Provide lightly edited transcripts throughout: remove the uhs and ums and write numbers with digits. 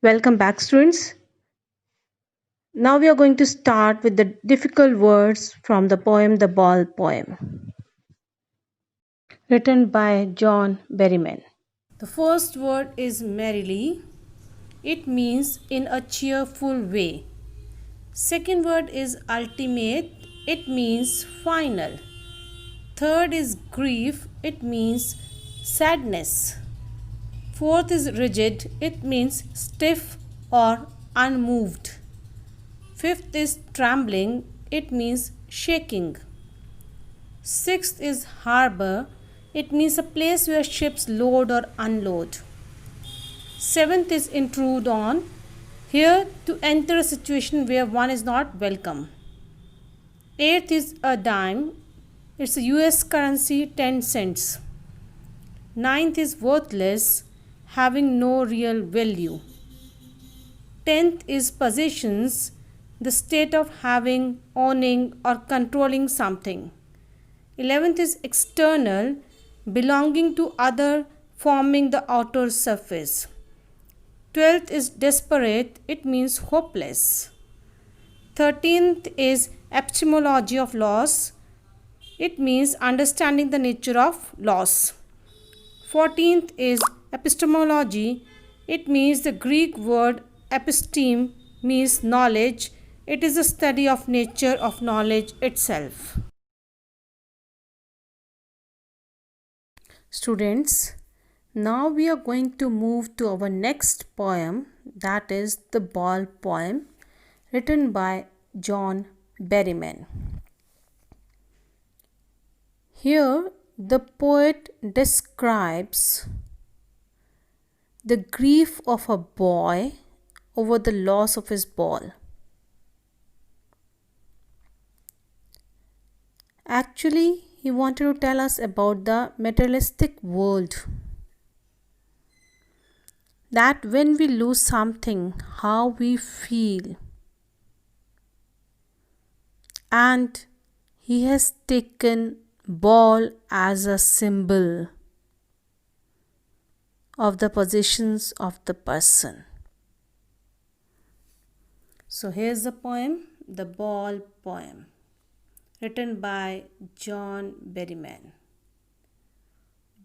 Welcome back, students. Now we are going to start with the difficult words from the poem The Ball Poem, written by John Berryman. The first word is merrily. It means in a cheerful way. Second word is ultimate. It means final. Third is grief. It means sadness. Fourth is rigid. It means stiff or unmoved. Fifth is trembling. It means shaking. Sixth is harbor. It means a place where ships load or unload. Seventh is intrude on. Here to enter a situation where one is not welcome. Eighth is a dime. It's a US currency 10 cents. Ninth is worthless, having no real value. Tenth is possessions, the state of having, owning, or controlling something. 11th is external, belonging to other, forming the outer surface. 12th is desperate, it means hopeless. 13th is epistemology of loss, it means understanding the nature of loss. 14th is epistemology, it means the Greek word episteme means knowledge, it is the study of nature of knowledge itself. Students, now we are going to move to our next poem, that is The Ball Poem, written by John Berryman. Here, the poet describes the grief of a boy over the loss of his ball. Actually, he wanted to tell us about the materialistic world. That when we lose something, how we feel. And he has taken ball as a symbol of the possessions of the person. So here's the poem, The Ball Poem, written by John Berryman.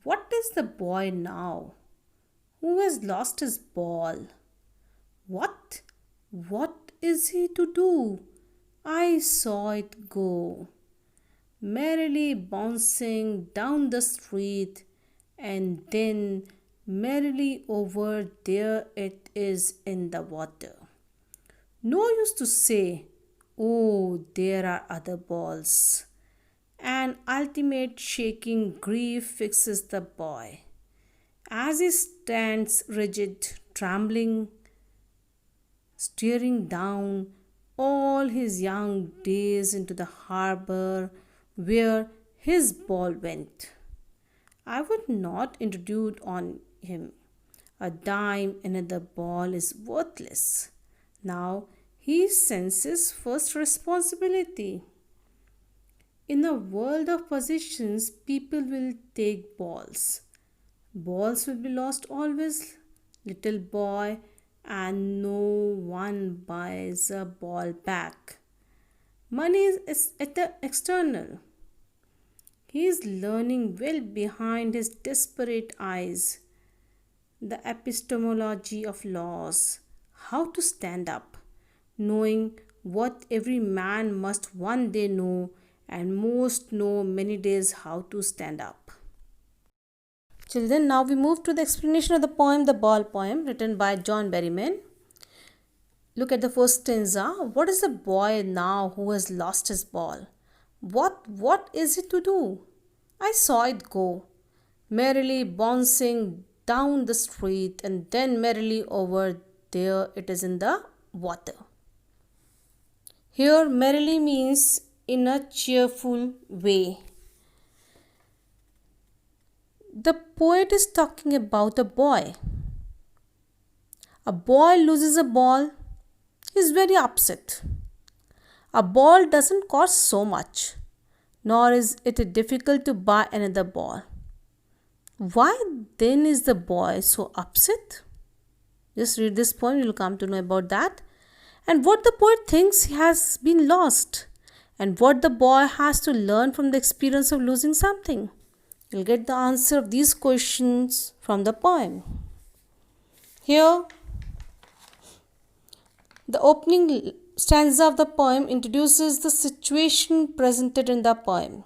What is the boy now who has lost his ball? What? What is he to do? I saw it go, merrily bouncing down the street, and then merrily over there it is in the water. No use to say, oh, there are other balls. An ultimate shaking grief fixes the boy. As he stands rigid, trembling, staring down all his young days into the harbor where his ball went. I would not intrude on him. A dime another ball is worthless. Now he senses first responsibility. In a world of possessions, people will take balls. Balls will be lost always, little boy, and no one buys a ball back. Money is external. He is learning well behind his desperate eyes the epistemology of laws, how to stand up, knowing what every man must one day know, and most know many days how to stand up. Children, now we move to the explanation of the poem The Ball Poem, written by John Berryman. Look at the first stanza. What is the boy now who has lost his ball? What is it to do? I saw it go, merrily bouncing down the street, and then merrily over there it is in the water. Here, merrily means in a cheerful way. The poet is talking about a boy. A boy loses a ball, he is very upset. A ball doesn't cost so much, nor is it difficult to buy another ball. Why then is the boy so upset? Just read this poem, you'll come to know about that. And what the poet thinks has been lost, and what the boy has to learn from the experience of losing something. You'll get the answer of these questions from the poem. Here, the opening stanza of the poem introduces the situation presented in the poem.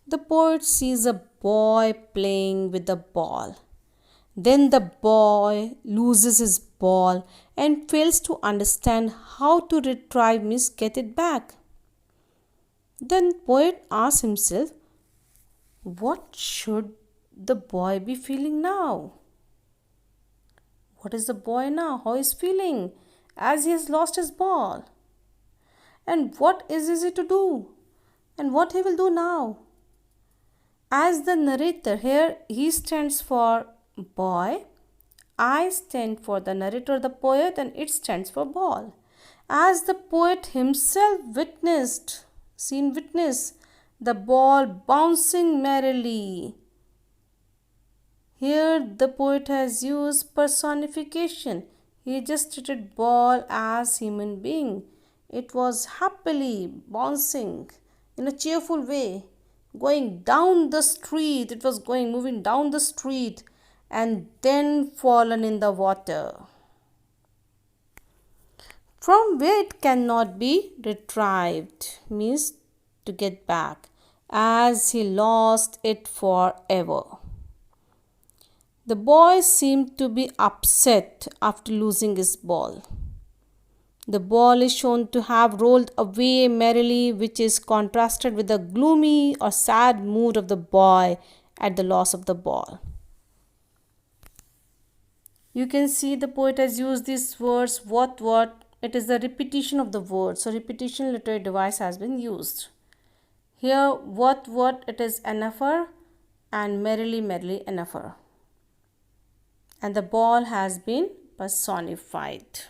The poet sees a boy playing with a ball. Then the boy loses his ball and fails to understand how to retrieve, means get it back. Then poet asks himself, what should the boy be feeling now? What is the boy now? How is feeling as he has lost his ball? And what is he to do? And what he will do now? As the narrator, here he stands for boy, I stand for the narrator, the poet, and it stands for ball. As the poet himself witnessed the ball bouncing merrily. Here the poet has used personification. He just treated ball as human being. It was happily bouncing in a cheerful way, going down the street. It was moving down the street and then fallen in the water, from where it cannot be retrieved, means to get back, as he lost it forever. The boy seemed to be upset after losing his ball. The ball is shown to have rolled away merrily, which is contrasted with the gloomy or sad mood of the boy at the loss of the ball. You can see the poet has used these words, what. It is the repetition of the word. So repetition literary device has been used. Here what it is anaphor, and merrily anaphor. And the ball has been personified.